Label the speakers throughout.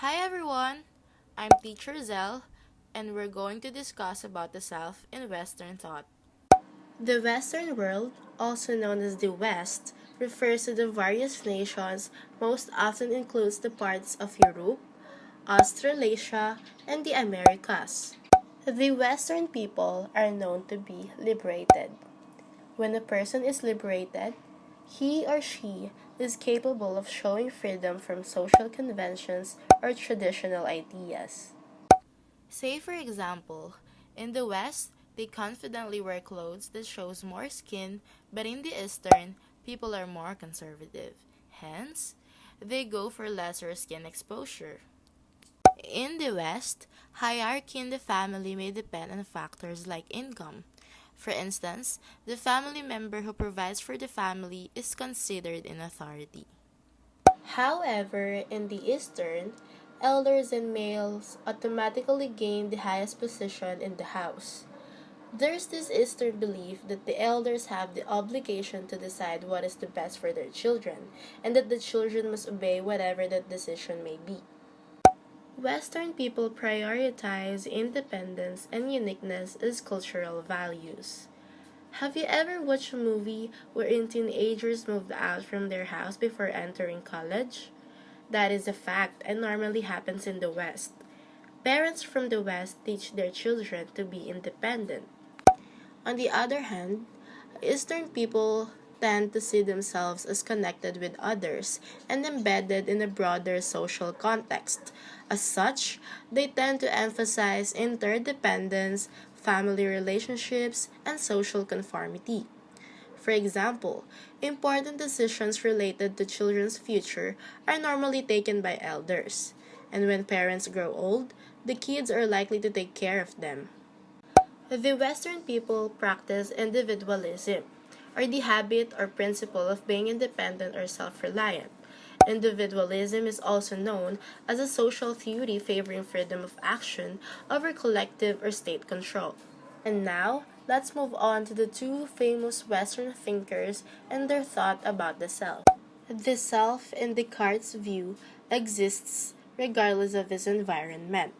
Speaker 1: Hi everyone, I'm Teacher Zell, and we're going to discuss about the self in Western thought. The Western world, also known as the West, refers to the various nations, most often includes the parts of Europe, Australasia, and the Americas. The Western people are known to be liberated. When a person is liberated, he or she is capable of showing freedom from social conventions or traditional ideas. Say for example, in the West, they confidently wear clothes that shows more skin, but in the Eastern, people are more conservative. Hence, they go for lesser skin exposure. In the West, hierarchy in the family may depend on factors like income. For instance, the family member who provides for the family is considered in authority. However, in the Eastern, elders and males automatically gain the highest position in the house. There's this Eastern belief that the elders have the obligation to decide what is the best for their children, and that the children must obey whatever that decision may be. Western people prioritize independence and uniqueness as cultural values. Have you ever watched a movie wherein teenagers moved out from their house before entering college? That is a fact and normally happens in the West. Parents from the West teach their children to be independent. On the other hand, Eastern people tend to see themselves as connected with others and embedded in a broader social context. As such, they tend to emphasize interdependence, family relationships, and social conformity. For example, important decisions related to children's future are normally taken by elders, and when parents grow old, the kids are likely to take care of them. The Western people practice individualism, or the habit or principle of being independent or self reliant. Individualism is also known as a social theory favoring freedom of action over collective or state control. And now, let's move on to the two famous Western thinkers and their thought about the self. The self, in Descartes' view, exists regardless of his environment.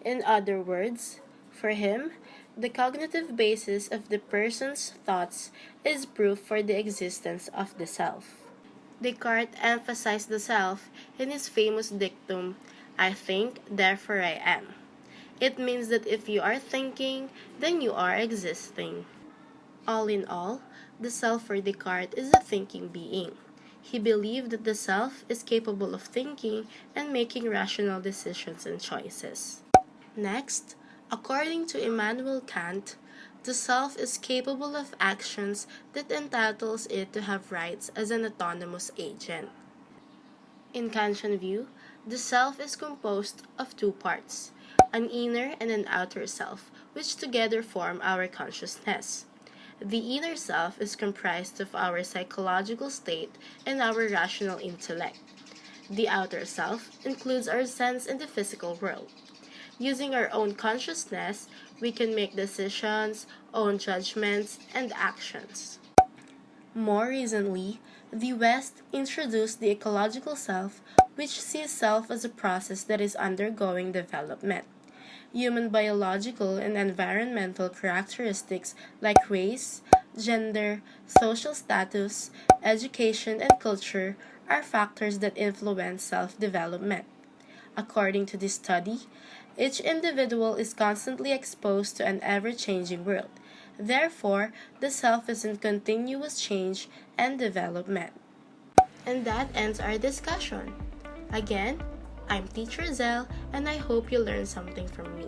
Speaker 1: In other words, for him, the cognitive basis of the person's thoughts is proof for the existence of the self. Descartes emphasized the self in his famous dictum, I think, therefore I am. It means that if you are thinking, then you are existing. All in all, the self for Descartes is a thinking being. He believed that the self is capable of thinking and making rational decisions and choices. Next, according to Immanuel Kant, the self is capable of actions that entitles it to have rights as an autonomous agent. In Kantian view, the self is composed of two parts, an inner and an outer self, which together form our consciousness. The inner self is comprised of our psychological state and our rational intellect. The outer self includes our sense in the physical world. Using our own consciousness, we can make decisions, own judgments, and actions. More recently, the West introduced the ecological self, which sees self as a process that is undergoing development. Human biological and environmental characteristics like race, gender, social status, education, and culture are factors that influence self development. According to this study, each individual is constantly exposed to an ever changing world. Therefore, the self is in continuous change and development. And that ends our discussion. Again, I'm Teacher Zell, and I hope you learned something from me.